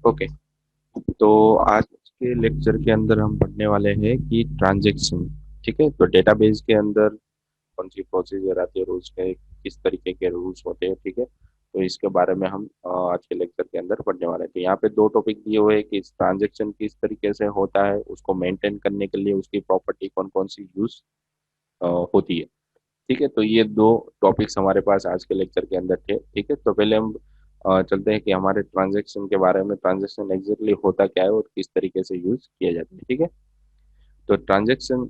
Okay. तो आज के लेक्चर के अंदर हम पढ़ने वाले हैं कि ट्रांजैक्शन। ठीक है, तो डेटाबेस के अंदर कौन सी प्रोसीजर आती है, रूल्स के किस तरीके के रूल्स होते हैं। ठीक है, तो इसके बारे में हम आज के लेक्चर के अंदर पढ़ने वाले हैं। तो यहाँ पे दो टॉपिक दिए हुए हैं कि ट्रांजैक्शन किस तरीके से होता है, उसको मेंटेन करने के लिए उसकी प्रॉपर्टी कौन कौन सी यूज होती है। ठीक है, तो ये दो टॉपिक्स हमारे पास आज के लेक्चर के अंदर थे। ठीक है, तो पहले हम चलते हैं कि हमारे ट्रांजैक्शन के बारे में, ट्रांजैक्शन एग्जैक्टली होता क्या है और किस तरीके से यूज किया जाता है। ठीक है, तो transaction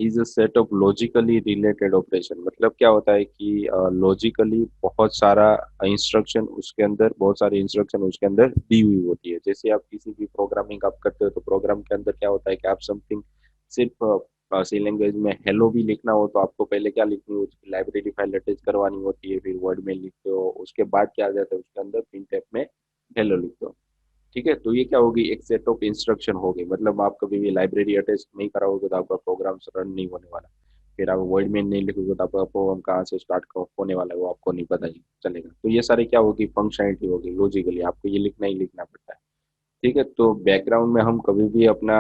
is a set of logically related operation. मतलब क्या होता है कि लॉजिकली बहुत सारा इंस्ट्रक्शन उसके अंदर, बहुत सारी इंस्ट्रक्शन उसके अंदर दी हुई होती है। जैसे आप किसी भी प्रोग्रामिंग आप करते हो तो प्रोग्राम के अंदर क्या होता है कि आप समथिंग सिर्फ सी लैंग्वेज में हेलो भी लिखना हो तो आपको पहले क्या लिखनी होती है, लाइब्रेरी फाइल अटैच करवानी होती है, फिर वर्ड में लिखते हो, उसके बाद क्या आ जाता है उसके अंदर प्रिंटफ में हेलो लिखते हो। ठीक है, तो ये क्या होगी, एक सेट ऑफ इंस्ट्रक्शन होगी। मतलब आप कभी भी लाइब्रेरी अटैच नहीं कराओगे तो आपका प्रोग्राम रन नहीं होने वाला। फिर आप वर्ड में नहीं लिखोगे तो आपका प्रोग्राम कहाँ से स्टार्ट होने वाला है वो आपको नहीं पता चलेगा। तो ये सारी क्या होगी, फंक्शनलिटी होगी, लॉजिकली आपको ये लिखना ही लिखना पड़ता है। ठीक है, तो बैकग्राउंड में हम कभी भी अपना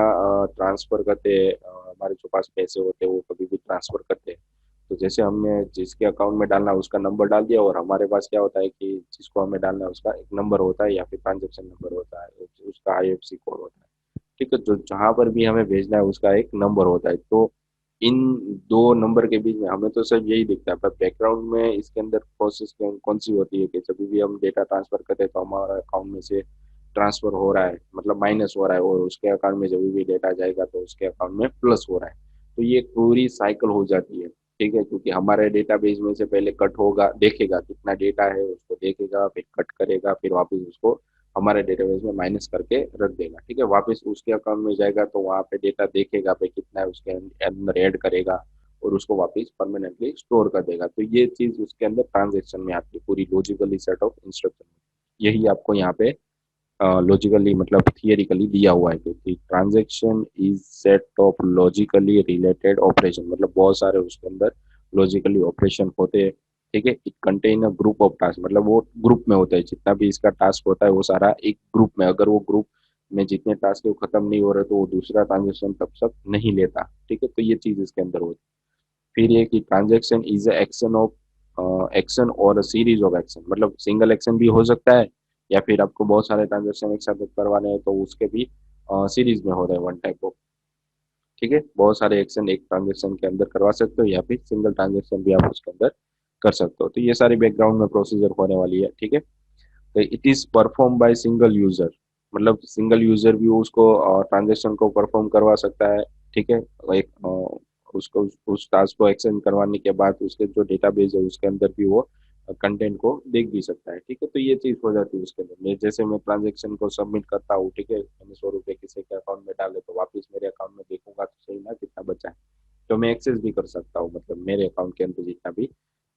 ट्रांसफर करते हैं, हमारे जो पास पैसे होते हैं वो कभी भी ट्रांसफर करते हैं। तो जैसे हमने जिसके अकाउंट में डालना है उसका नंबर डाल दिया, और हमारे पास क्या होता है कि जिसको हमें डालना है उसका एक नंबर होता है या फिर ट्रांजेक्शन नंबर होता है, उसका आईएफएससी कोड होता है। ठीक है, तो जहां पर भी हमें भेजना है उसका एक नंबर होता है। तो इन दो नंबर के बीच में हमें तो सिर्फ यही दिखता है, पर बैकग्राउंड में इसके अंदर प्रोसेस कौन सी होती है कि जब भी हम डेटा ट्रांसफर करते हैं तो हमारा अकाउंट में से ट्रांसफर हो रहा है, मतलब माइनस हो रहा है, और उसके अकाउंट में जब भी डेटा जाएगा तो उसके अकाउंट में प्लस हो रहा है। तो ये पूरी साइकिल हो जाती है। ठीक है, क्योंकि हमारे डेटाबेस में से पहले कट होगा, देखेगा कितना डेटा है, उसको देखेगा, फिर कट करेगा, फिर वापस उसको हमारे डेटाबेस में माइनस करके रख देगा। ठीक है, वापस उसके अकाउंट में जाएगा तो वहाँ पे डेटा देखेगा पे कितना है, उसके अंदर ऐड करेगा और उसको वापस परमानेंटली स्टोर कर देगा। तो ये चीज उसके अंदर ट्रांजेक्शन में आती है, पूरी लॉजिकली सेट ऑफ इंस्ट्रक्शन। यही आपको यहाँ पे लॉजिकली मतलब थियरिकली दिया हुआ है, क्योंकि transaction is set of logically related operation. मतलब बहुत सारे उसके अंदर लॉजिकली ऑपरेशन होते हैं। ठीक है, it contain a group of task, मतलब वो ग्रुप में होता है, जितना भी इसका टास्क होता है वो सारा एक ग्रुप में, अगर वो ग्रुप में जितने टास्क है वो खत्म नहीं हो रहे तो वो दूसरा ट्रांजेक्शन तब तक नहीं लेता। ठीक है, तो ये चीज इसके अंदर होती है। फिर ये कि transaction is action of action और सीरीज ऑफ एक्शन। मतलब सिंगल एक्शन भी हो सकता है, या फिर आपको बहुत सारे ट्रांजेक्शन एक साथ करवाने हैं तो उसके भी सीरीज में हो रहे हैं, वन टाइप ऑफ। ठीक है, बहुत सारे एक्शन एक ट्रांजेक्शन के अंदर करवा सकते हो, या फिर सिंगल ट्रांजेक्शन भी आप उसके अंदर कर सकते हो। तो ये सारी बैकग्राउंड में प्रोसीजर होने वाली है। ठीक है, तो it is perform by single user. मतलब सिंगल यूजर भी उसको ट्रांजेक्शन को परफॉर्म करवा सकता है। ठीक है, एक उसको उस टास्क को एक्शन करवाने के बाद उसके जो डेटाबेस है उसके अंदर भी वो कंटेंट को देख भी सकता है। ठीक है, तो ये चीज हो जाती है उसके अंदर। मैं जैसे मैं ट्रांजेक्शन को सबमिट करता हूँ, ठीक है, मैंने 100 रुपये किसी के अकाउंट में डाले तो वापस मेरे अकाउंट में देखूंगा तो सही ना कितना बचा है, तो मैं एक्सेस भी कर सकता हूँ, मतलब मेरे अकाउंट के अंदर जितना भी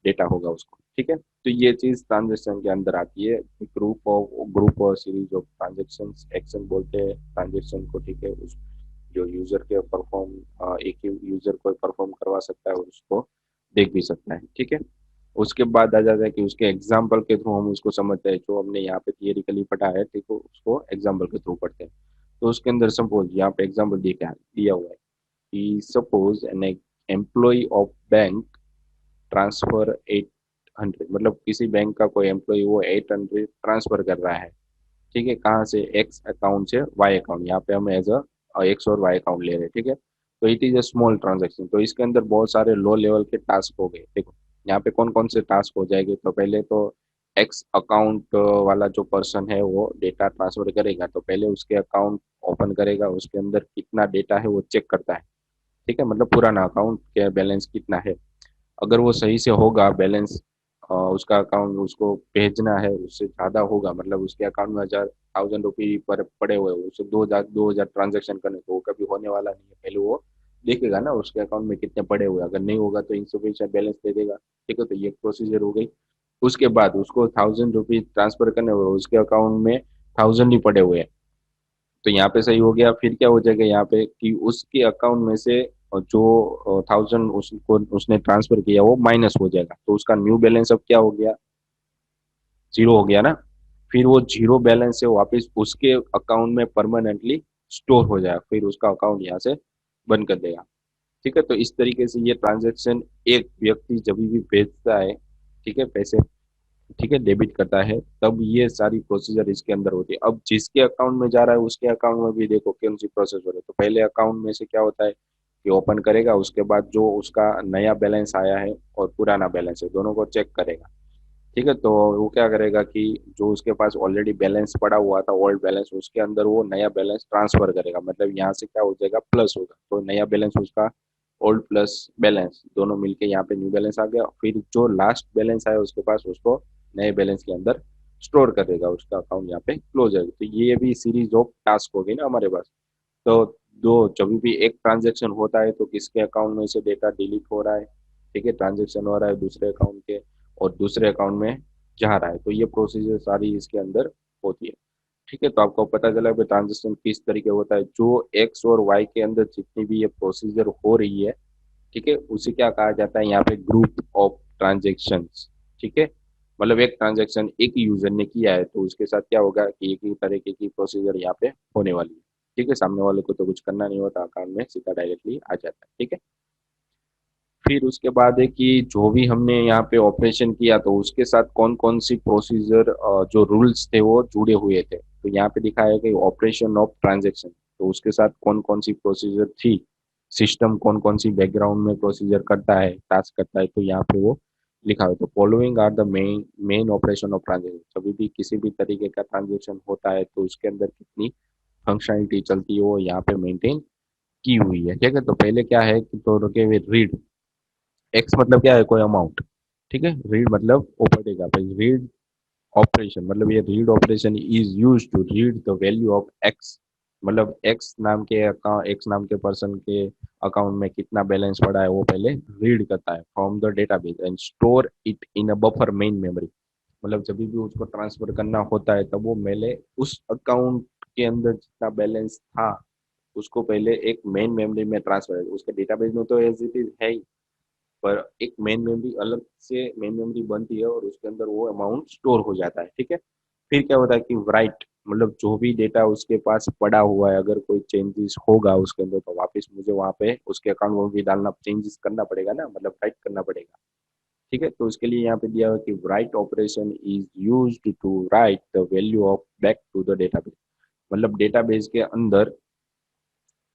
डेटा होगा उसको। ठीक है, तो ये चीज ट्रांजेक्शन के अंदर आती है। ग्रुप और सीरीज ऑफ ट्रांजेक्शन एक्शन बोलते हैं ट्रांजेक्शन को। ठीक है, उस जो यूजर के परफॉर्म एक ही यूजर को परफॉर्म करवा सकता है और उसको देख भी सकता है। ठीक है, उसके बाद आ जाता है कि उसके एग्जाम्पल के थ्रू हम उसको समझते हैं, जो हमने यहाँ पे थियरिकली पढ़ा है, ठीक है, उसको एग्जाम्पल के थ्रू पढ़ते हैं। तो उसके अंदर सपोज यहाँ पे एग्जाम्पल दिया हुआ है कि suppose an employ of bank transfer 800। मतलब किसी बैंक का कोई एम्प्लॉय वो 800 ट्रांसफर कर रहा है। ठीक है, कहाँ से, एक्स अकाउंट से वाई अकाउंट। यहाँ पे हम एज अ एक्स और वाई अकाउंट ले रहे हैं। ठीक है, तो it is a small transaction. तो इसके अंदर बहुत सारे लो लेवल के टास्क हो गए। देखो यहाँ पे कौन कौन से टास्क हो जाएंगे, तो पहले तो एक्स अकाउंट वाला जो पर्सन है वो डेटा ट्रांसफर करेगा, तो पहले उसके अकाउंट ओपन करेगा, उसके अंदर कितना डेटा है वो चेक करता है। ठीक है, मतलब पुराना अकाउंट के बैलेंस कितना है, अगर वो सही से होगा बैलेंस, उसका अकाउंट उसको भेजना है उससे ज्यादा होगा, मतलब उसके अकाउंट में 1000 रुपये पर पड़े हुए हैं, उससे 2000 ट्रांजेक्शन करने, तो वो कभी होने वाला नहीं है। पहले वो देखेगा ना उसके अकाउंट में कितने पड़े हुए हैं, अगर नहीं होगा तो इंसुफिशियंट बैलेंस दे देगा। ठीक है, तो ये प्रोसीजर हो गई। उसके बाद उसको 1000 रुपये ट्रांसफर करने हुए, उसके अकाउंट में 1000 ही पड़े हुए हैं, तो यहाँ पे सही हो गया। फिर क्या हो जाएगा यहाँ पे कि उसके अकाउंट में से जो 1000 उसको उसने ट्रांसफर किया वो माइनस हो जाएगा, तो उसका न्यू बैलेंस अब क्या हो गया, जीरो हो गया ना। फिर वो जीरो बैलेंस से वापस उसके अकाउंट में परमानेंटली स्टोर हो जाएगा, फिर उसका अकाउंट यहाँ से बंद कर देगा। ठीक है, तो इस तरीके से ये ट्रांजेक्शन एक व्यक्ति जब भी भेजता है, ठीक है, पैसे, ठीक है, डेबिट करता है, तब ये सारी प्रोसीजर इसके अंदर होती है। अब जिसके अकाउंट में जा रहा है उसके अकाउंट में भी देखो कौन सी प्रोसेस हो रही है। तो पहले अकाउंट में से क्या होता है कि ओपन करेगा, उसके बाद जो उसका नया बैलेंस आया है और पुराना बैलेंस है दोनों को चेक करेगा। ठीक है, तो वो क्या करेगा कि जो उसके पास ऑलरेडी बैलेंस पड़ा हुआ था, ओल्ड बैलेंस, उसके अंदर वो नया बैलेंस ट्रांसफर करेगा। मतलब यहाँ से क्या हो जाएगा, प्लस होगा, तो नया बैलेंस उसका ओल्ड प्लस बैलेंस दोनों मिलके यहाँ पे न्यू बैलेंस आ गया। फिर जो लास्ट बैलेंस आया उसके पास, उसको नए बैलेंस के अंदर स्टोर कर देगा, उसका अकाउंट यहाँ पे क्लोज हो जाएगा। तो ये भी सीरीज ऑफ टास्क हो गई ना हमारे पास। तो दो, जब भी एक ट्रांजेक्शन होता है तो किसके अकाउंट में से डेटा डिलीट हो रहा है, ठीक है, ट्रांजेक्शन हो रहा है दूसरे अकाउंट के, और दूसरे अकाउंट में जा रहा है, तो ये प्रोसीजर सारी इसके अंदर होती है। ठीक है, तो आपको पता चला कि ट्रांजेक्शन किस तरीके होता है। जो एक्स और वाई के अंदर जितनी भी ये प्रोसीजर हो रही है, ठीक है, उसे क्या कहा जाता है यहाँ पे, ग्रुप ऑफ ट्रांजेक्शन। ठीक है, मतलब एक ट्रांजेक्शन एक यूजर ने किया है तो उसके साथ क्या होगा कि एक ही तरीके की प्रोसीजर यहाँ पे होने वाली है। ठीक है, सामने वाले को तो कुछ करना नहीं होता, अकाउंट में सीधा डायरेक्टली आ जाता है। ठीक है, फिर उसके बाद है कि जो भी हमने यहाँ पे ऑपरेशन किया तो उसके साथ कौन कौन सी प्रोसीजर, जो रूल्स थे वो जुड़े हुए थे। तो यहाँ पे दिखाया है कि ऑपरेशन ऑफ ट्रांजेक्शन, तो उसके साथ कौन कौन सी प्रोसीजर थी, सिस्टम कौन कौन सी बैकग्राउंड में प्रोसीजर करता है, टास्क करता है, तो यहाँ पे वो लिखा है। तो following are the main main operation of transaction, कभी भी किसी भी तरीके का ट्रांजेक्शन होता है तो उसके अंदर कितनी फंक्शनलिटी चलती है वो यहाँ पे मेंटेन की हुई है। ठीक है, तो पहले क्या है कि तो रुके हुए रीड, एक्स मतलब क्या है, कोई अमाउंट, ठीक है, रीड मतलब वो पढ़ेगा भाई, रीड ऑपरेशन मतलब ये read operation is use to read the value of X, मतलब एक्स नाम के अकाउंट, एक्स नाम के पर्सन के अकाउंट में कितना बैलेंस पड़ा है वो पहले रीड करता है from the database and store it in a buffer main memory. मतलब जब भी उसको ट्रांसफर करना होता है तब वो पहले उस अकाउंट के अंदर जितना बैलेंस था उसको पहले एक मेन मेमोरी में ट्रांसफर, उसके डेटाबेस में तो एज इट इज है ही, पर एक मेन मेमोरी अलग से मेन मेमोरी बनती है और उसके अंदर वो अमाउंट स्टोर हो जाता है। ठीक है, फिर क्या होता है कि राइट, मतलब जो भी डेटा उसके पास पड़ा हुआ है अगर कोई चेंजेस होगा उसके अंदर तो वापस मुझे वहां पे उसके अकाउंट में भी डालना, चेंजेस करना पड़ेगा ना, मतलब राइट करना पड़ेगा। ठीक है, तो उसके लिए यहाँ पे दिया हुआ कि write operation is used to write the value of back to the database, मतलब डेटाबेस के अंदर,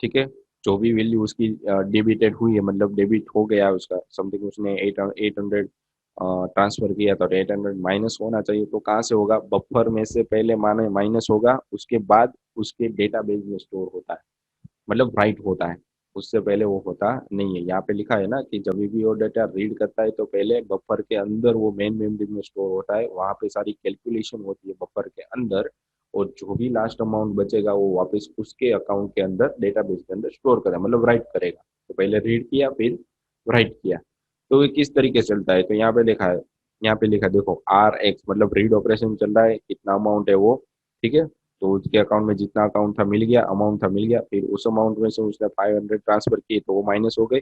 ठीक है, जो भी वैल्यू उसकी डेबिटेड हुई है, मतलब डेबिट हो गया उसका समथिंग, उसने 800 ट्रांसफर किया तो 800 माइनस होना चाहिए, तो कहाँ से होगा, बफर में से पहले माने माइनस होगा, उसके बाद उसके डेटाबेस में स्टोर होता है, मतलब राइट होता है, उससे पहले वो होता नहीं है। यहाँ पे लिखा है ना कि जब भी वो डेटा रीड करता है तो पहले बफर के अंदर वो मेन मेमोरी में स्टोर होता है, वहां पे सारी कैलकुलेशन होती है बफर के अंदर, और जो भी लास्ट अमाउंट बचेगा वो वापस उसके अकाउंट के अंदर डेटाबेस के अंदर स्टोर करेगा, मतलब राइट करेगा। तो पहले रीड किया फिर राइट किया। तो ये किस तरीके से चलता है, तो यहाँ पे लिखा है, यहाँ पे लिखा है देखो, आर एक्स मतलब रीड ऑपरेशन चल रहा है, कितना अमाउंट है वो, ठीक है, तो उसके अकाउंट में जितना अकाउंट था मिल गया, अमाउंट था मिल गया, फिर उस अमाउंट में से उसने 500 ट्रांसफर किए तो वो माइनस हो गए,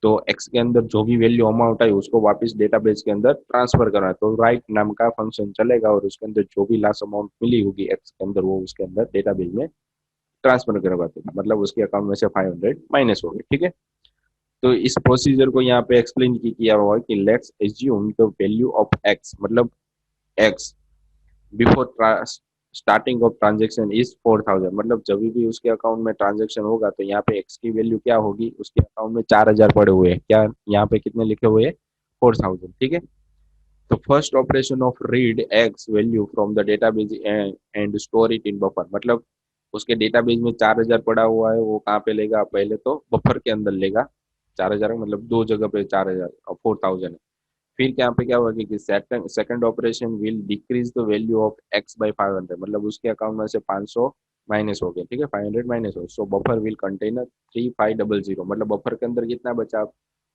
तो एक्स के अंदर जो भी वैल्यू अमाउंट आई उसको वापस डेटाबेस के अंदर ट्रांसफर करना है, तो राइट नाम का फंक्शन चलेगा और उसके अंदर जो भी लास्ट अमाउंट मिली होगी एक्स के अंदर वो उसके अंदर डेटाबेस में ट्रांसफर करवा देगा, मतलब उसके अकाउंट में से 500 माइनस हो गए। ठीक है, तो इस प्रोसीजर को यहाँ पे एक्सप्लेन किया हुआ है कि let's assume the value of X, मतलब X before starting of transaction is 4000, मतलब जब भी उसके अकाउंट में ट्रांजेक्शन होगा तो यहाँ पे एक्स की वैल्यू क्या होगी, उसके अकाउंट में 4000 पड़े हुए हैं, क्या यहाँ पे कितने लिखे हुए हैं, 4000। ठीक है, तो first operation of read x value from the database and store it in buffer, मतलब उसके डेटाबेस में 4000 पड़ा हुआ है, वो कहाँ पे लेगा, पहले तो बफर के अंदर लेगा 4000, मतलब दो जगह पे 4000 और 4000। फिर यहाँ पे क्या होगा कि second operation will decrease the value of X by 500, मतलब उसके अकाउंट में से 500 माइनस हो गया, ठीक है, 500 माइनस हो, सो बफर विल कंटेन 3500, मतलब बफर के अंदर कितना बचा,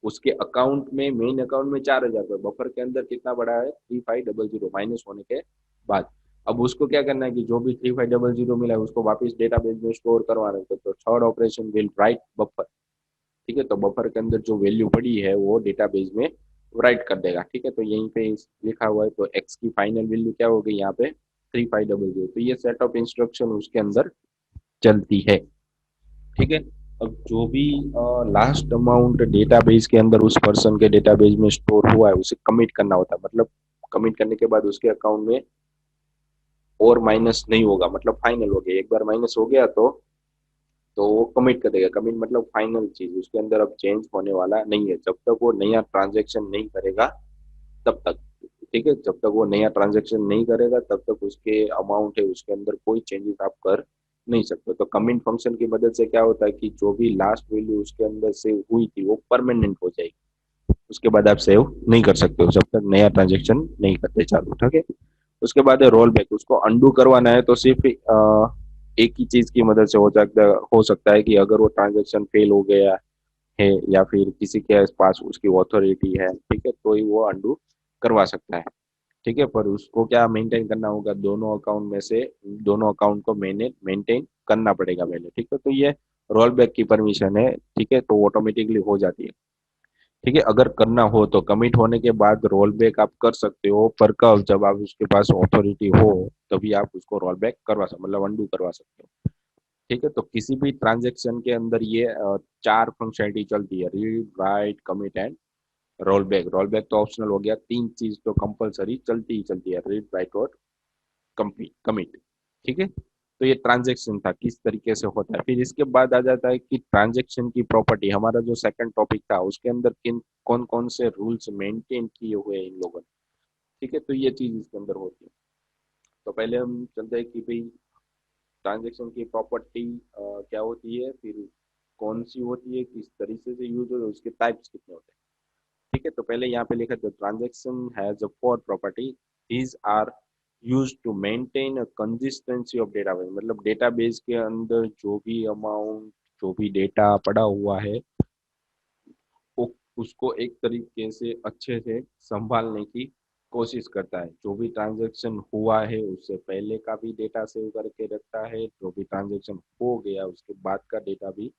उसके अकाउंट में मेन अकाउंट में 4000 पर बफर के अंदर कितना बड़ा है, 3500 माइनस होने के बाद। अब उसको क्या करना है कि जो भी 3500 मिला है उसको वापस डेटाबेस में स्टोर करवाना है, तो third operation will write buffer, ठीक है, तो बफर के अंदर जो वैल्यू पड़ी है वो डेटाबेस में राइट कर देगा। ठीक है, तो यहीं पे लिखा हुआ है, तो एक्स की फाइनल वैल्यू क्या हो गई यहाँ पे, 3500, तो ये सेट ऑफ इंस्ट्रक्शन उसके अंदर चलती है। ठीक है। अब जो भी लास्ट अमाउंट डेटाबेस के अंदर उस पर्सन के डेटाबेस में स्टोर हुआ है उसे कमिट करना होता है, मतलब कमिट करने के बाद उसके अकाउंट में और माइनस नहीं होगा, मतलब फाइनल हो गया। एक बार माइनस हो गया तो वो कमिट कर देगा। कमिट मतलब फाइनल चीज, उसके अंदर अब चेंज होने वाला नहीं है जब तक वो नया ट्रांजेक्शन नहीं करेगा तब तक। ठीक है, जब तक वो नया ट्रांजेक्शन नहीं करेगा तब तक उसके अमाउंट है उसके अंदर कोई चेंजेस आप कर नहीं सकते। तो कमिट फंक्शन की मदद से क्या होता है कि जो भी लास्ट वैल्यू उसके अंदर सेव हुई थी वो परमानेंट हो जाएगी, उसके बाद आप सेव नहीं कर सकते हो जब तक नया ट्रांजेक्शन नहीं करते चालू। ठीक है। उसके बाद है रोल बैक। उसको अंडू करवाना है तो सिर्फ एक ही चीज की मदद से हो सकता है कि अगर वो ट्रांजेक्शन फेल हो गया है या फिर किसी के पास उसकी ऑथोरिटी है, ठीक है, तो ही वो अंडू करवा सकता है। ठीक है, पर उसको क्या मेंटेन करना होगा, दोनों अकाउंट में से दोनों अकाउंट को मेंटेन करना पड़ेगा पहले। ठीक है, तो ये रोल बैक की परमिशन है। ठीक है, तो ऑटोमेटिकली हो जाती है। ठीक है, अगर करना हो तो कमिट होने के बाद रोल बैक आप कर सकते हो, पर कब, जब आप उसके पास ऑथोरिटी हो तभी आप उसको रोल बैक करवा सकते, मतलब अंडू करवा सकते हो। ठीक है, तो किसी भी ट्रांजेक्शन के अंदर ये चार फंक्शनलिटी चलती है, read write commit and roll back. Roll back तो ऑप्शनल हो गया, तीन चीज तो कंपलसरी चलती ही चलती है, रीड राइट और कमिट। ठीक है, तो ये ट्रांजेक्शन था किस तरीके से होता है। फिर इसके बाद आ जाता है कि ट्रांजेक्शन की प्रॉपर्टी, हमारा जो सेकंड टॉपिक था उसके अंदर किन कौन कौन से रूल्स मेंटेन किए हुए हैं इन लोगों ने। ठीक है, तो ये चीज इसके अंदर होती है। तो पहले हम चलते हैं कि भाई ट्रांजेक्शन की प्रॉपर्टी क्या होती है, फिर कौन सी होती है, किस तरीके से यूज होती है, उसके टाइप्स कितने होते हैं। ठीक है, तो पहले यहाँ पे लिखा था transaction has a four property, these are use to maintain a consistency of database. मतलब डेटाबेस के अंदर जो भी अमाउंट, जो भी डेटा पड़ा हुआ है वो उसको एक तरीके से अच्छे से संभालने की कोशिश करता है। जो भी ट्रांजैक्शन हुआ है उससे पहले का भी डेटा सेव करके रखता है, जो भी ट्रांजैक्शन हो गया उसके बाद का डेटा भी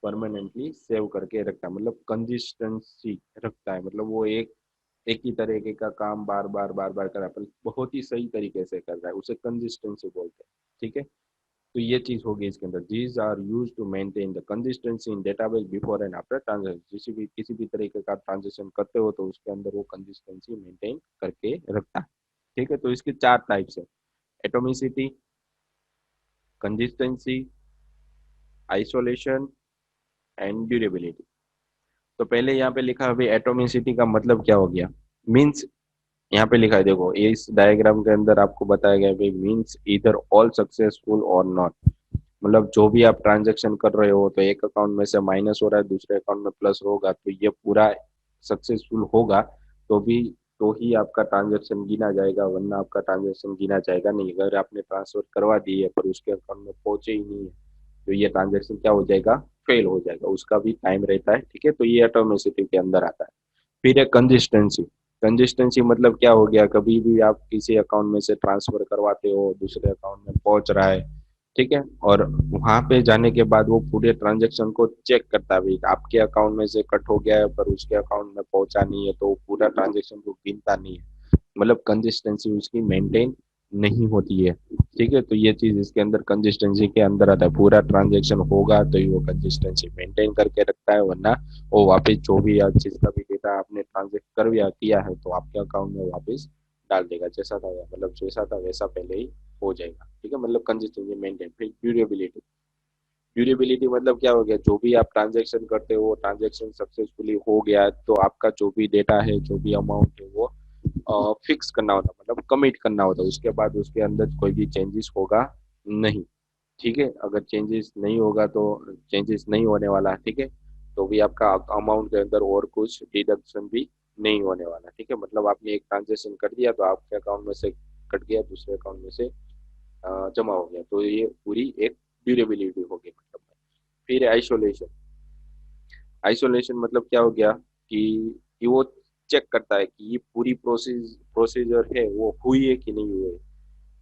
परमानेंटली सेव करके रखता है, मतलब कंसिस्टेंसी रखता है। मतलब वो एक ही तरीके का काम बार बार कर रहा है पर बहुत ही सही तरीके से कर रहा है, उसे कंसिस्टेंसी बोलते हैं। ठीक है, तो ये चीज होगी इसके अंदर, these are use to maintain the consistency in database before and after transaction. किसी भी तरीके का ट्रांजेक्शन करते हो तो उसके अंदर वो कंसिस्टेंसी मेंटेन करके रखता है। ठीक है, तो इसके चार टाइप्स है, atomicity, consistency, isolation and durability. तो पहले यहाँ पे लिखा है एटोमिसिटी का मतलब क्या हो गया, मीन्स यहाँ पे लिखा है, देखो इस डायग्राम के अंदर आपको बताया गया है भाई, मीन्स इधर ऑल सक्सेसफुल और नॉट। मतलब जो भी आप ट्रांजेक्शन कर रहे हो तो एक अकाउंट में से माइनस हो रहा है दूसरे अकाउंट में प्लस होगा तो ये पूरा सक्सेसफुल होगा तो भी तो ही आपका ट्रांजेक्शन गिना जाएगा, वरना आपका ट्रांजेक्शन गिना जाएगा नहीं। अगर आपने ट्रांसफर करवा दी है पर उसके अकाउंट में पहुंचे ही नहीं है तो ये ट्रांजेक्शन क्या हो जाएगा, फेल हो जाएगा, उसका भी टाइम रहता है। ठीक है, तो ये ऑटोमेसिटी के अंदर आता है। फिर है कंसिस्टेंसी। कंसिस्टेंसी मतलब क्या हो गया, कभी भी आप किसी अकाउंट में से ट्रांसफर करवाते हो दूसरे अकाउंट में पहुंच रहा है, ठीक है, और वहां पे जाने के बाद वो पूरे ट्रांजेक्शन को चेक करता है, भाई आपके अकाउंट में से कट हो गया है पर उसके अकाउंट में पहुंचा नहीं है तो वो पूरा ट्रांजेक्शन को गिनता नहीं है, मतलब कंसिस्टेंसी उसकी मेंटेन नहीं होती है। ठीक है, तो ये चीज इसके अंदर कंसिस्टेंसी के अंदर आता है, पूरा ट्रांजेक्शन होगा तो ही वो कंसिस्टेंसी मेंटेन करके रखता है, वरना वो वापस जो भी जिसका भी डेटा आपने ट्रांजेक्ट कर किया है तो आपके अकाउंट में वापस डाल देगा, जैसा था मतलब जैसा था वैसा पहले ही हो जाएगा। ठीक है, मतलब कंसिस्टेंसी मेंटेन। फिर ड्यूरेबिलिटी। ड्यूरेबिलिटी मतलब क्या हो गया, जो भी आप ट्रांजेक्शन करते हो ट्रांजेक्शन सक्सेसफुली हो गया तो आपका जो भी डेटा है जो भी अमाउंट है वो फिक्स करना होता, मतलब कमिट करना होता, उसके बाद उसके अंदर कोई भी चेंजेस होगा नहीं। ठीक है, अगर चेंजेस नहीं होगा तो चेंजेस नहीं होने वाला। ठीक है, तो भी आपका अमाउंट के अंदर और कुछ डिडक्शन भी नहीं होने वाला। ठीक है, मतलब आपने एक ट्रांजेक्शन कर दिया तो आपके अकाउंट में से कट गया दूसरे अकाउंट में से जमा हो गया, तो ये पूरी एक ड्यूरेबिलिटी होगी मतलब। फिर आइसोलेशन। आइसोलेशन मतलब क्या हो गया कि वो चेक करता है कि ये पूरी प्रोसीजर है वो हुई है कि नहीं हुई है।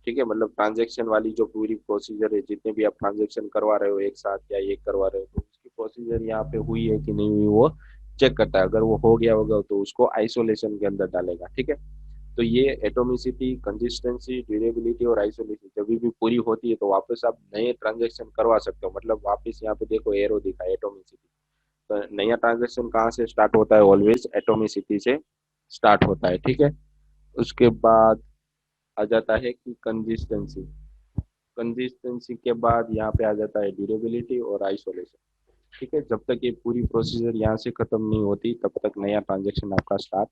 ठीक है, मतलब ट्रांजेक्शन वाली जो पूरी प्रोसीजर है, जितने भी आप ट्रांजेक्शन करवा रहे हो एक साथ या एक करवा रहे हो तो उसकी प्रोसीजर यहाँ पे हुई है कि नहीं हुई वो चेक करता है। अगर वो हो गया होगा तो उसको आइसोलेशन के अंदर डालेगा। ठीक है, तो ये एटोमिसिटी, कंसिस्टेंसी, ड्यूरेबिलिटी और आइसोलेशन जब भी पूरी होती है तो वापस आप नए ट्रांजेक्शन करवा सकते हो। मतलब वापस यहाँ पे देखो एरो दिखा है एटोमिसिटी, तो नया ट्रांजेक्शन कहाँ से स्टार्ट होता है? ऑलवेज एटोमिसिटी से स्टार्ट होता है, ठीक है। उसके बाद आ जाता है कि कंसिस्टेंसी। कंसिस्टेंसी के बाद यहाँ पे आ जाता है ड्यूरेबिलिटी और आइसोलेशन, ठीक है। जब तक ये पूरी प्रोसीजर यहाँ से खत्म नहीं होती तब तक नया ट्रांजेक्शन आपका स्टार्ट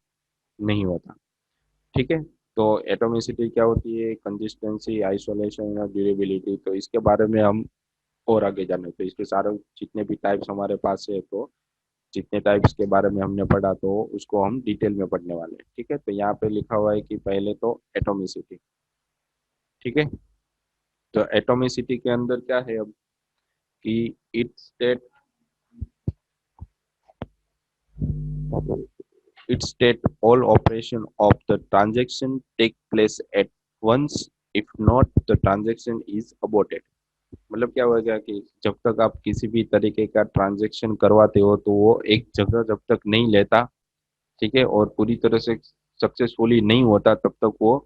नहीं होता, ठीक है। तो एटोमिसिटी क्या होती है, कंसिस्टेंसी, आइसोलेशन और ड्यूरेबिलिटी, तो इसके बारे में हम और आगे जाने, तो इसके सारे जितने भी टाइप्स हमारे पास है, तो जितने टाइप्स के बारे में हमने पढ़ा तो उसको हम डिटेल में पढ़ने वाले हैं, ठीक है। तो यहाँ पे लिखा हुआ है कि पहले तो एटोमिसिटी, ठीक है। तो एटोमिसिटी के अंदर क्या है अब कि it state, it state all operation of the transaction take place at once, if not the transaction is aborted। मतलब क्या होगा कि जब तक आप किसी भी तरीके का ट्रांजैक्शन करवाते हो तो वो एक जगह जब तक नहीं लेता, ठीक है, और पूरी तरह से सक्सेसफुली नहीं होता तब तक वो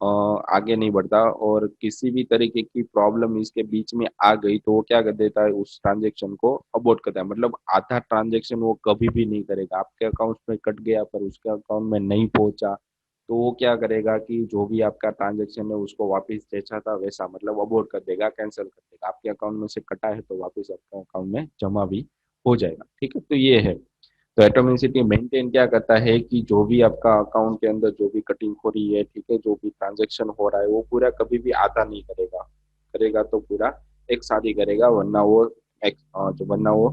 आगे नहीं बढ़ता। और किसी भी तरीके की प्रॉब्लम इसके बीच में आ गई तो वो क्या कर देता है, उस ट्रांजेक्शन को अबॉर्ट करता है। मतलब आधा ट्रांजेक्शन वो कभी भी नहीं करेगा। आपके अकाउंट में कट गया पर उसके अकाउंट में नहीं पहुंचा तो वो क्या करेगा कि जो भी आपका ट्रांजेक्शन है उसको वापस जैसा था वैसा मतलब अबॉर्ट कर देगा, कैंसिल कर देगा। आपके अकाउंट में से कटा है तो वापस आपके अकाउंट में जमा भी हो जाएगा, ठीक है। तो ये है, तो एटोमिसिटी मेंटेन क्या करता है कि जो भी आपका अकाउंट के अंदर जो भी कटिंग हो रही है, ठीक है, जो भी ट्रांजेक्शन हो रहा है वो पूरा कभी भी आधा नहीं करेगा। करेगा तो पूरा एक साथ ही करेगा, वरना वो वरना वो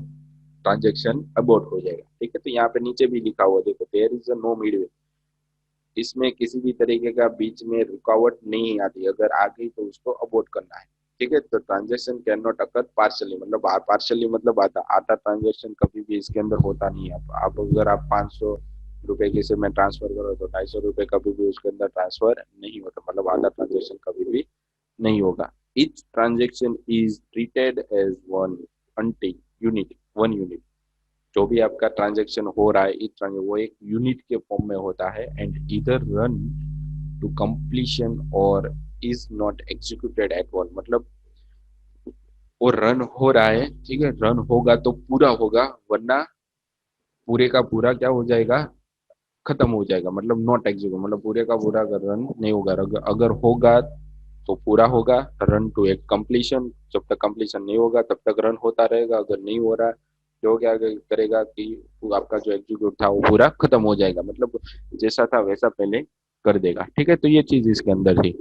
ट्रांजेक्शन अबॉर्ट हो जाएगा, ठीक है। तो यहाँ पे नीचे भी लिखा हुआ देखो, देयर इज नो मिडवे, इसमें किसी भी तरीके का बीच में रुकावट नहीं आती। अगर आ गई तो उसको अबॉर्ट करना है, ठीक है। तो transaction can not occur partially, मतलब पार्शली मतलब आधा आधा ट्रांजेक्शन कभी भी इसके अंदर होता नहीं है। आप अगर आप 500 रुपए किसी में ट्रांसफर करो तो 250 रुपए कभी भी उसके अंदर ट्रांसफर नहीं होता, मतलब आधा ट्रांजेक्शन कभी भी नहीं होगा। each transaction is treated as one unit unit, one unit. जो भी आपका ट्रांजेक्शन हो रहा है इस वो एक यूनिट के फॉर्म में होता है, एंड इधर रन टू कंप्लीशन और is not executed at all. मतलब वो रन हो रहा है, ठीक है, रन होगा तो पूरा होगा, वरना पूरे का पूरा क्या हो जाएगा, खत्म हो जाएगा। मतलब नॉट एग्जीक्यूट, मतलब पूरे का पूरा अगर रन नहीं होगा, अगर होगा तो पूरा होगा। रन टू एक कंप्लीशन, जब तक कंप्लीशन नहीं होगा तब तक रन होता रहेगा। अगर नहीं हो रहा तो क्या करेगा कि वो आपका जो एग्जीक्यूट था वो पूरा खत्म हो जाएगा, मतलब जैसा था वैसा पहले कर देगा, ठीक है। तो ये चीज इसके अंदर थी।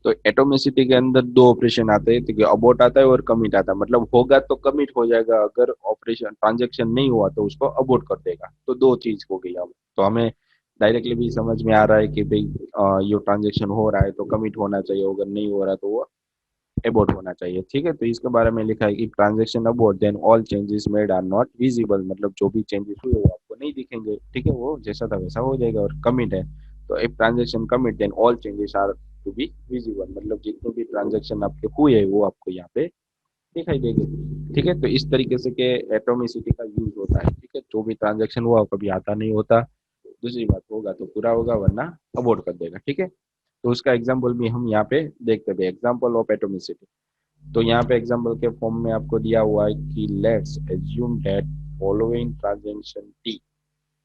तो एटोमिसिटी के अंदर दो ऑपरेशन आते हैं, तो अबॉर्ट आता है और कमिट आता है। मतलब होगा तो कमिट हो जाएगा, अगर ऑपरेशन ट्रांजेक्शन नहीं हुआ तो उसको अबॉर्ट कर देगा। तो दो चीज हो गई। अब तो हमें डायरेक्टली भी समझ में आ रहा है कि भाई ये ट्रांजेक्शन हो रहा है तो कमिट होना चाहिए, अगर नहीं हो रहा तो वो अबॉर्ट होना चाहिए, ठीक है। तो इसके बारे में लिखा है कि transaction abort then all changes made are not visible, मतलब जो भी चेंजेस हुए वो आपको नहीं दिखेंगे, ठीक है, वो जैसा था वैसा हो जाएगा। और कमिट है तो if transaction commit then all changes are to be visible, मतलब जितने भी ट्रांजेक्शन आपके हुए वो आपको यहाँ पे दिखाई देंगे, ठीक है। तो इस तरीके से के एटोमिसिटी का यूज होता है, ठीक है। जो भी ट्रांजेक्शन हुआ कभी आता नहीं होता, दूसरी बात होगा तो पूरा होगा, वरना अबॉर्ट कर देगा, ठीक है। तो उसका एग्जाम्पल भी हम यहाँ पे देखते हैं, एग्जाम्पल ऑफ एटोमिसिटी। तो यहाँ पे एग्जाम्पल के फॉर्म में आपको दिया हुआ है कि let's assume that following transaction T,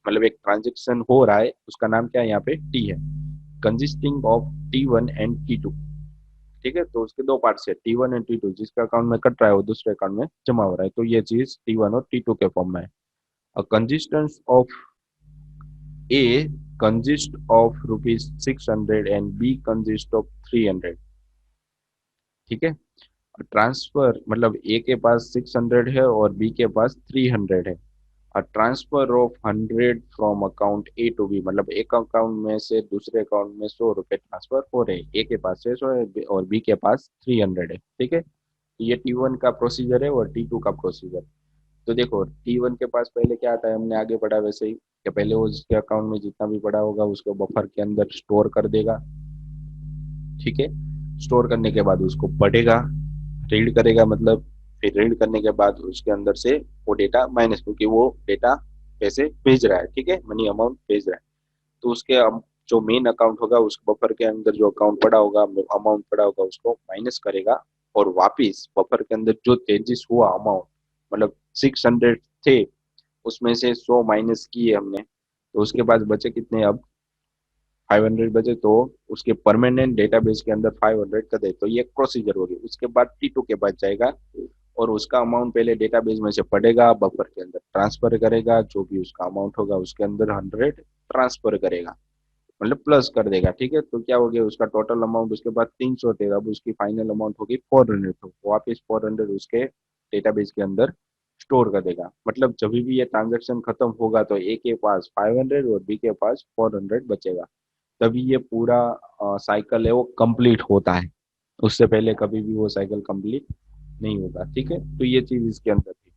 मतलब एक ट्रांजेक्शन हो रहा है उसका नाम क्या है यहाँ पे टी है, consisting of T1 and T2, ठीक है। तो उसके दो पार्ट्स है, T1 एंड T2, जिसका अकाउंट में कट रहा है वो दूसरे अकाउंट में जमा हो रहा है। तो ये चीज T1 और T2 के फॉर्म में है। A consistence of A consist of ₹600 and B consist of 300, ठीक है। ट्रांसफर मतलब ए के पास 600 है और बी के पास 300 है। Transfer of 100 from account A to B, मतलब एक अकाउंट में से दूसरे अकाउंट में 100 रुपए ट्रांसफर हो रहे हैं। ए के पास 600 है और बी के पास 300 है, ठीक है। ये T1 का प्रोसीजर है और T2 का प्रोसीजर। तो देखो T1 के पास पहले क्या आता है, हमने आगे पढ़ा वैसे ही, कि पहले वो उसके अकाउंट में जितना भी पड़ा होगा उसको बफर के अंदर स्टोर कर देगा, ठीक है। स्टोर करने के बाद उसको पढ़ेगा, रीड करेगा, मतलब फिर रीड करने के बाद उसके अंदर से वो डेटा माइनस, क्योंकि वो डेटा पैसे भेज रहा है, ठीक है, मनी अमाउंट भेज रहा है। तो उसके जो मेन अकाउंट होगा उस बफर के अंदर जो अकाउंट पड़ा होगा, अमाउंट पड़ा होगा, उसको माइनस करेगा और वापिस बफर के अंदर जो चेंजेस हुआ अमाउंट, मतलब 600 थे उसमें से 100 माइनस किए हमने, तो उसके बाद बचे कितने, अब 500 बचे, तो उसके परमानेंट डेटाबेस के अंदर 500 कर दे, तो ये प्रोसीजर होगी। उसके बाद T2 के पास जाएगा और उसका अमाउंट पहले डेटाबेस में से पढ़ेगा, बफर के अंदर ट्रांसफर करेगा, जो भी उसका अमाउंट होगा उसके अंदर 100 ट्रांसफर करेगा, मतलब प्लस कर देगा। ठीक है, तो क्या हो गया, उसका टोटल अमाउंट उसके बाद 300 थे, अब उसकी फाइनल अमाउंट होगी 400, तो वापस 400 उसके डेटाबेस के अंदर स्टोर कर देगा। मतलब जब भी ये ट्रांजेक्शन खत्म होगा तो ए के पास 500 और बी के पास 400 बचेगा, तभी ये पूरा साइकिल है वो कंप्लीट होता है। उससे पहले कभी भी वो साइकिल कंप्लीट नहीं होता। ठीक है, तो ये चीज इसके अंदर थी।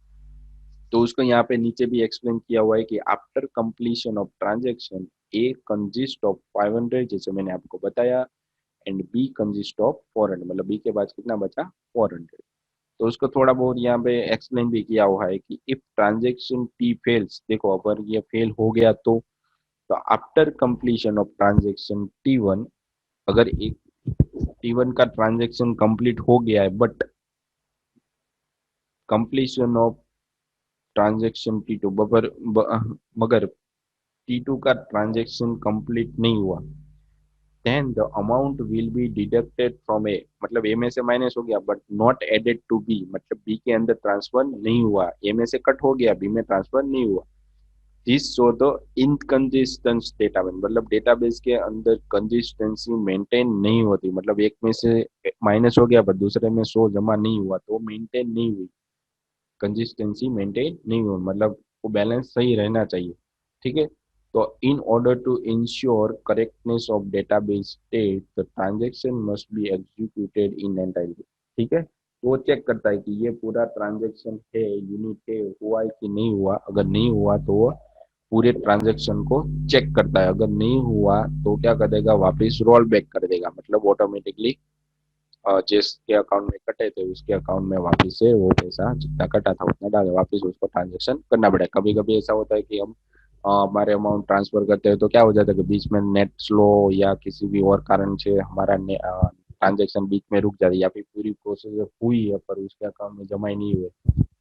तो उसको यहाँ पे नीचे भी एक्सप्लेन किया हुआ है कि after completion of transaction A consist of 500, जैसे मैंने आपको बताया, एंड बी कंजिस्ट ऑफ 400, मतलब बी के बाद कितना बचा, 400। तो उसको थोड़ा बहुत यहाँ पे एक्सप्लेन भी किया हुआ है कि इफ ट्रांजेक्शन टी फेल्स, देखो अगर ये फेल हो गया तो after completion of transaction T1, अगर एक T1 का ट्रांजेक्शन कंप्लीट हो गया है but completion of transaction T2 मगर T2 का ट्रांजेक्शन कंप्लीट नहीं हुआ, then the amount will be deducted from A, मतलब ए में से माइनस हो गया but not added to B, मतलब बी के अंदर ट्रांसफर नहीं हुआ, ए में से कट हो गया, बी में ट्रांसफर नहीं हुआ। This show the inconsistence database, मतलब डेटाबेस के अंदर कंसिस्टेंसी मेंटेन नहीं होती, मतलब एक में से माइनस हो गया पर दूसरे में 100 जमा नहीं हुआ तो मेंटेन नहीं हुई, कंसिस्टेंसी मेंटेन नहीं हुई, मतलब वो बैलेंस सही रहना चाहिए। ठीक है, तो in order to ensure correctness of database state the transaction must be executed in entirely. ठीक है, तो वो चेक करता है कि ये पूरा ट्रांजेक्शन है, यूनिट है, हुआ है कि नहीं हुआ, अगर नहीं हुआ तो वो पूरे ट्रांजेक्शन को चेक करता है, अगर नहीं हुआ तो क्या कर देगा, वापस रोल बैक कर देगा, मतलब ऑटोमेटिकली जिसके अकाउंट में कटे थे उसके अकाउंट में वापस से वो पैसा जितना कटा था उतना डाले, वापस उसको ट्रांजेक्शन करना पड़ेगा। कभी कभी ऐसा होता है कि हम हमारे अमाउंट ट्रांसफर करते हैं तो क्या हो जाता है कि बीच में नेट स्लो या किसी भी और कारण से हमारा ट्रांजेक्शन बीच में रुक जाती है, या फिर पूरी प्रोसेस हुई है पर उसके अकाउंट में जमा ही नहीं हुए,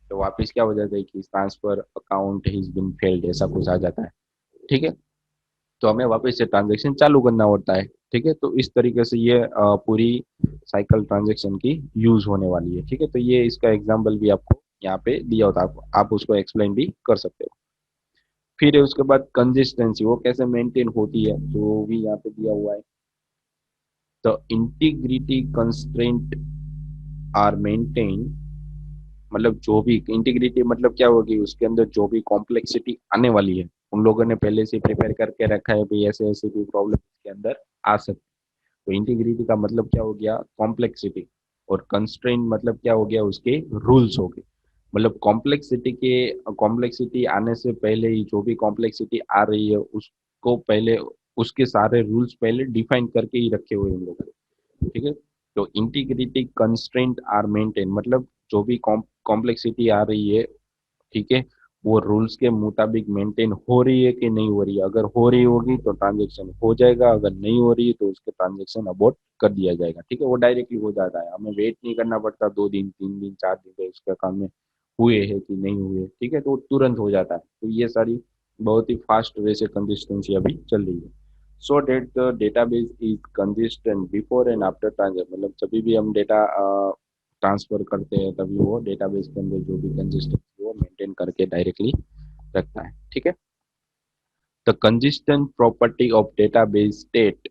तो वापस क्या हो जाता है कि transfer account has been failed, ऐसा कुछ आ जाता है। ठीक है, तो हमें वापस से ट्रांजेक्शन चालू करना होता है। ठीक है, तो इस तरीके से ये पूरी साइकिल ट्रांजेक्शन की यूज होने वाली है। ठीक है, तो ये इसका एग्जांपल भी आपको यहाँ पे दिया होता है, आप उसको एक्सप्लेन भी कर सकते हो। फिर उसके बाद कंसिस्टेंसी वो कैसे मेंटेन होती है, तो भी यहाँ पे दिया हुआ है। The integrity constraint are maintain, मतलब जो भी इंटीग्रिटी मतलब क्या होगी, उसके अंदर जो भी कॉम्प्लेक्सिटी आने वाली है उन लोगों ने पहले से प्रिपेयर करके रखा है भाई ऐसे ऐसे भी प्रॉब्लम इसके अंदर आ सकती है। तो इंटीग्रिटी का मतलब क्या हो गया, कॉम्प्लेक्सिटी, और कंस्ट्रेंट मतलब क्या हो गया, उसके रूल्स हो गए। मतलब कॉम्प्लेक्सिटी आने से पहले ही जो भी कॉम्प्लेक्सिटी आ रही है उसको पहले उसके सारे रूल्स पहले डिफाइन करके ही रखे हुए उन लोगों ने। ठीक है, तो इंटीग्रिटी कंस्ट्रेंट आर मेंटेन, मतलब जो भी कॉम्प्लेक्सिटी आ रही है, ठीक है, वो रूल्स के मुताबिक मेंटेन हो रही है कि नहीं हो रही है, अगर हो रही होगी तो ट्रांजेक्शन हो जाएगा, अगर नहीं हो रही है तो उसके ट्रांजेक्शन अबॉर्ट कर दिया जाएगा। ठीक है, वो डायरेक्टली हो जाता है, हमें वेट नहीं करना पड़ता 2 दिन 3 दिन 4 दिन पे उसके काम में हुए है कि नहीं हुए। ठीक है, तो तुरंत हो जाता है। तो ये सारी बहुत ही फास्ट वे से कंसिस्टेंसी अभी चल रही है। So that the database is consistent before and after transaction, मतलब जब भी हम डेटा ट्रांसफर करते हैं तभी वो डेटाबेस के अंदर जो भी कंसिस्टेंसी वो मेंटेन करके डायरेक्टली रखता है। ठीक है, the consistent property of database state,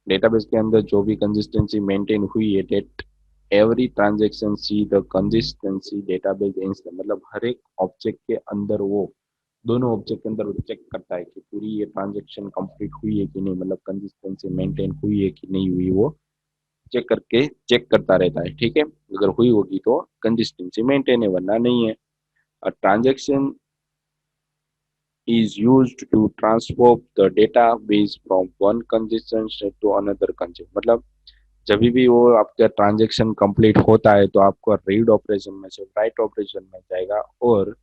database के अंदर जो भी कंसिस्टेंसी मेंटेन हुई है, that every transaction see the consistency database instant, मतलब हर एक ऑब्जेक्ट के अंदर वो दोनों ऑब्जेक्ट के अंदर वो चेक करता है कि पूरी ये ट्रांजेक्शन कंप्लीट हुई है कि नहीं, मतलब कंसिस्टेंसी मेंटेन हुई है कि नहीं हुई, वो चेक करता रहता है। ठीक है, अगर हुई होगी तो कंसिस्टेंसी मेंटेन है, वरना नहीं है। A transaction is used to transfer the database from one consistent state to another consistent, मतलब जब भी वो आपका ट्रांजेक्शन कंप्लीट होता है तो आपको रीड ऑपरेशन में से राइट ऑपरेशन में जाएगा, और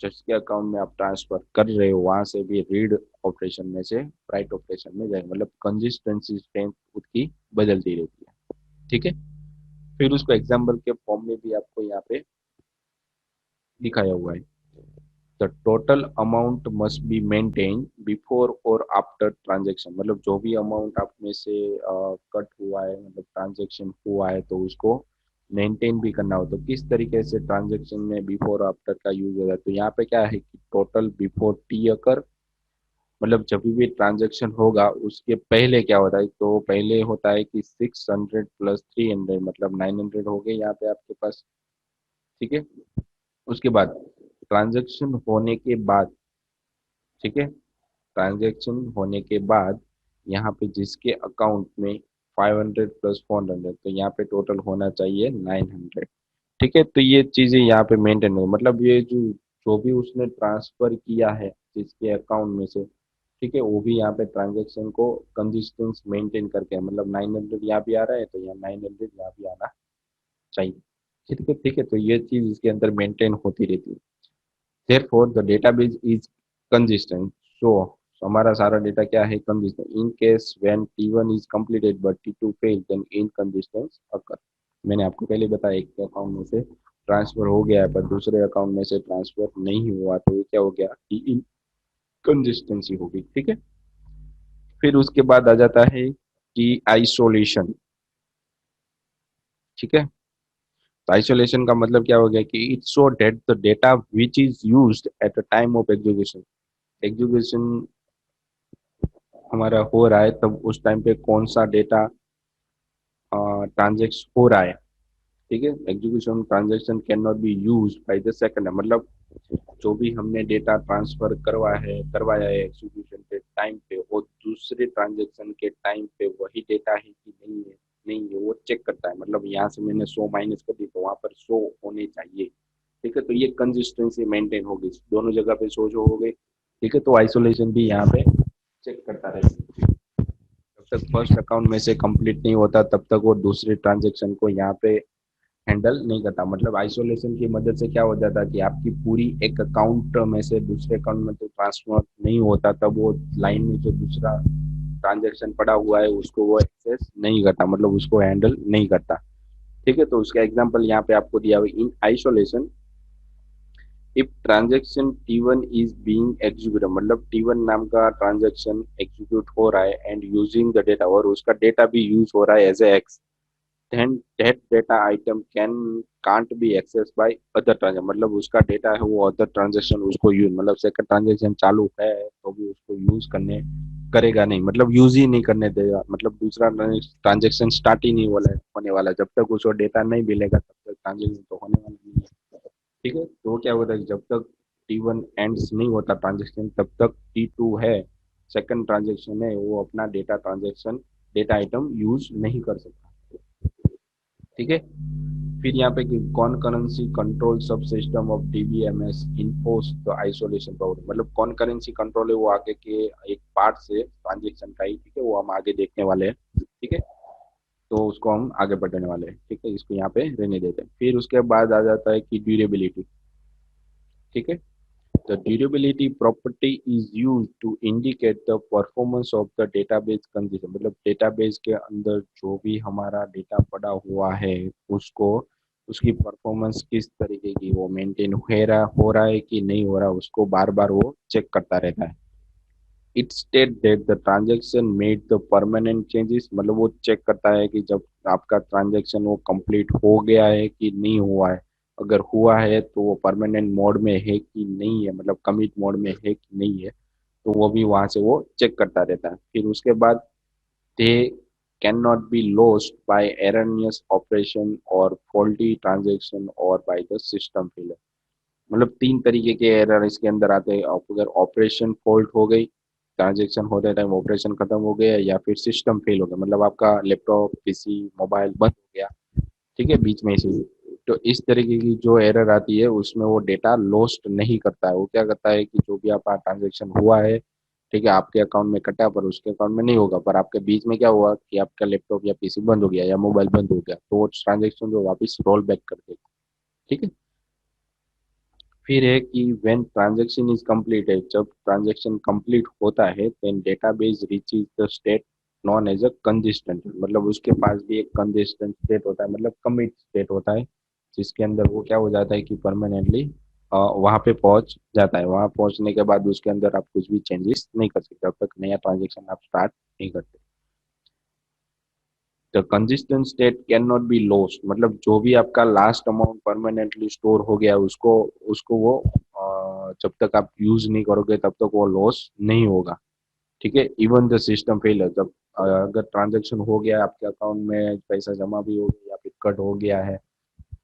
जिसके अकाउंट में आप ट्रांसफर कर रहे हो वहां से भी रीड ऑपरेशन में से राइट ऑपरेशन में जाएगा, मतलब कंसिस्टेंसी स्ट्रेंथ उसकी बदलती रहती है। ठीक है, फिर उसको एग्जाम्पल के फॉर्म में भी आपको यहाँ पे दिखाया हुआ है। The total amount must be maintain before और आफ्टर ट्रांजेक्शन, मतलब जो भी अमाउंट आप में से कट हुआ है, मतलब ट्रांजेक्शन हुआ है, तो उसको मेंटेन भी करना हो। तो किस तरीके से ट्रांजेक्शन में बिफोर आफ्टर का यूज होगा, तो यहाँ पे क्या है कि टोटल बिफोर टी अकर, मतलब जब भी ट्रांजेक्शन होगा उसके पहले क्या होता है, तो पहले होता है कि 600 प्लस 300, मतलब 900 हो गए यहाँ पे आपके पास। ठीक है, उसके बाद ट्रांजेक्शन होने के बाद, ठीक है, ट्रांजेक्शन होने के बाद यहाँ पे जिसके अकाउंट में 500 प्लस 400, तो यहाँ पे टोटल होना चाहिए 900। ठीक है, तो ये चीजें यहाँ पे मेंटेन हो, मतलब ये जो जो भी उसने ट्रांसफर किया है जिसके अकाउंट में से, ठीक है, वो भी यहाँ पे ट्रांजेक्शन को कंसिस्टेंस मेंटेन करके, मतलब 900 यहाँ भी आ रहा है तो यहाँ 900 यहाँ भी आना चाहिए। ठीक है, ठीक है, तो ये चीज इसके अंदर मेंटेन होती रहती है। Therefore, the database is consistent. So हमारा सारा डेटा क्या है, consistent. In case when T1 is completed but T2 failed, then inconsistency occur। मैंने आपको पहले बताया एक अकाउंट में से ट्रांसफर हो गया है पर दूसरे अकाउंट में से ट्रांसफर नहीं हुआ, तो ये क्या हो गया कि इनकंसिस्टेंसी होगी। ठीक है, फिर उसके बाद आ जाता है कि आइसोलेशन। ठीक है, तो आइसोलेशन का मतलब क्या हो गया कि it's so that the data which is used at the time of execution, execution हमारा हो रहा है तब उस टाइम पे कौन सा डेटा ट्रांजेक्ट हो रहा है। ठीक है, execution transaction can not be use by the second, मतलब जो भी हमने डेटा ट्रांसफर करवाया है एग्जीक्यूशन के टाइम पे, वो दूसरे ट्रांजेक्शन के टाइम पे वही डेटा है कि नहीं है वो चेक करता है। मतलब यहाँ से मैंने 100 माइनस कर दी तो वहां पर 100 होने चाहिए। ठीक है, तो ये कंसिस्टेंसी मेंटेन होगी, दोनों जगह पे 100 हो गई। ठीक है, तो आइसोलेशन भी यहाँ पे चेक करता रहेगा। जब तक फर्स्ट अकाउंट में से कंप्लीट नहीं होता तब तक वो दूसरे ट्रांजेक्शन को यहाँ पे हैंडल नहीं करता। मतलब आइसोलेशन की मदद से क्या हो जाता कि आपकी पूरी एक अकाउंट में से दूसरे अकाउंट में तो ट्रांसफर नहीं होता, तब वो लाइन में जो दूसरा ट्रांजेक्शन पड़ा हुआ है उसको वो एक्सेस नहीं करता, मतलब उसको हैंडल नहीं करता। ठीक है, तो उसका एग्जांपल यहाँ पे आपको दिया हुआ in isolation, if transaction T1 is being executed, मतलब T1 नाम का ट्रांजेक्शन एग्जीक्यूट हो रहा है एंड यूजिंग द डेटा, और उसका डेटा भी यूज हो रहा है as a X, then that data item can't be accessed by other transaction, मतलब उसका डेटा है वो अदर ट्रांजेक्शन उसको यूज, मतलब सेकंड ट्रांजेक्शन चालू है तो भी उसको यूज करने करेगा नहीं, मतलब यूज ही नहीं करने देगा, मतलब दूसरा ट्रांजेक्शन स्टार्ट ही नहीं होने वाला जब तक उसको डेटा नहीं मिलेगा, तब तक ट्रांजेक्शन तो होने वाला नहीं है। ठीक है, तो क्या होता है जब तक T1 एंड्स नहीं होता ट्रांजेक्शन तब तक T2 है, सेकंड ट्रांजेक्शन है, वो अपना डेटा आइटम यूज नहीं कर सकता। ठीक है, फिर यहाँ पे कॉनकरेंसी कंट्रोल सब system of DBMS enforce the isolation power, मतलब कॉनकरेंसी कंट्रोल है वो आगे के एक पार्ट से ट्रांजेक्शन का ही। ठीक है, वो हम आगे देखने वाले हैं। ठीक है, तो उसको हम आगे बढ़ने वाले हैं। ठीक है, इसको यहाँ पे रहने देते हैं। फिर उसके बाद आ जाता है कि ड्यूरेबिलिटी। ठीक है, the durability property is used to indicate the performance of the database condition, मतलब डेटाबेस के अंदर जो भी हमारा डेटा पड़ा हुआ है उसको उसकी परफॉर्मेंस किस तरीके की वो मेंटेन हो रहा है कि नहीं हो रहा, उसको बार बार वो चेक करता रहता है। It state that the transaction made the permanent changes, मतलब वो चेक करता है कि जब आपका ट्रांजेक्शन वो कंप्लीट हो गया है कि नहीं हुआ है, अगर हुआ है तो वो परमानेंट मोड में है कि नहीं है, मतलब कमिट मोड में है कि नहीं है, तो वो भी वहां से वो चेक करता रहता है। फिर उसके बाद they can not be lost by erroneous operation और फॉल्टी ट्रांजेक्शन और बाय द सिस्टम फेलियर, मतलब तीन तरीके के एरर इसके अंदर आते हैं। अगर ऑपरेशन फॉल्ट हो गई, ट्रांजेक्शन होते टाइम ऑपरेशन खत्म हो गया, या फिर सिस्टम फेल हो गया, मतलब आपका लैपटॉप पीसी मोबाइल बंद हो गया। ठीक है, बीच में से, तो इस तरीके की जो एरर आती है उसमें वो डेटा लॉस्ट नहीं करता है। वो क्या करता है कि जो भी आपका ट्रांजेक्शन हुआ है, ठीक है, आपके अकाउंट में कटा पर उसके अकाउंट में नहीं होगा, पर आपके बीच में क्या हुआ कि आपका लैपटॉप या पीसी बंद हो गया या मोबाइल बंद हो गया, तो वो ट्रांजेक्शन जो वापस रोल बैक कर देगा। ठीक है, फिर है कि व्हेन ट्रांजैक्शन इज कंप्लीट है, जब ट्रांजैक्शन कंप्लीट होता है then database reaches the state known as a consistent, मतलब उसके पास भी एक कंसिस्टेंट स्टेट होता है, मतलब कमिट स्टेट होता है, जिसके अंदर वो क्या हो जाता है कि परमानेंटली वहां पे पहुंच जाता है। वहां पहुंचने के बाद उसके अंदर आप कुछ भी चेंजेस नहीं कर सकते जब तक नया ट्रांजेक्शन आप स्टार्ट नहीं करते। The consistent state can not be lost, मतलब जो भी आपका लास्ट अमाउंट परमानेंटली स्टोर हो गया उसको उसको वो जब तक आप यूज नहीं करोगे तब तक वो लॉस नहीं होगा। ठीक है, इवन द सिस्टम फेल, जब अगर ट्रांजेक्शन हो गया आपके अकाउंट में, पैसा जमा भी हो गया या फिर कट हो गया है,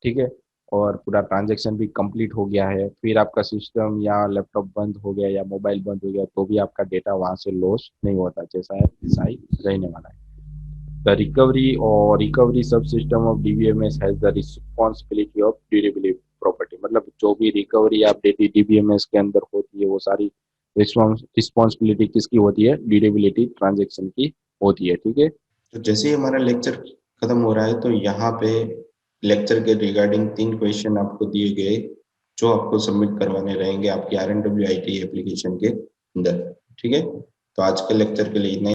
ठीक है, और पूरा ट्रांजेक्शन भी कंप्लीट हो गया है, फिर आपका सिस्टम या लैपटॉप बंद हो गया या मोबाइल बंद हो गया, तो भी आपका डेटा वहां से लॉस नहीं होता, जैसा है वैसा ही रहने वाला है। The recovery or recovery subsystem of DBMS has the responsibility of durability property, मतलब जो भी रिकवरी आप डीबीएमएस के अंदर होती है वो सारी रिस्पॉन्सिबिलिटी किसकी होती है, ड्यूरेबिलिटी ट्रांजेक्शन की होती है। ठीक है, तो जैसे ही हमारा लेक्चर खत्म हो रहा है तो यहाँ पे लेक्चर के रिगार्डिंग 3 क्वेश्चन आपको दिए गए, जो आपको सबमिट करवाने रहेंगे आपकी RNW IT एप्लीकेशन के अंदर। ठीक है, तो आज के लेक्चर के लिए इतना ही।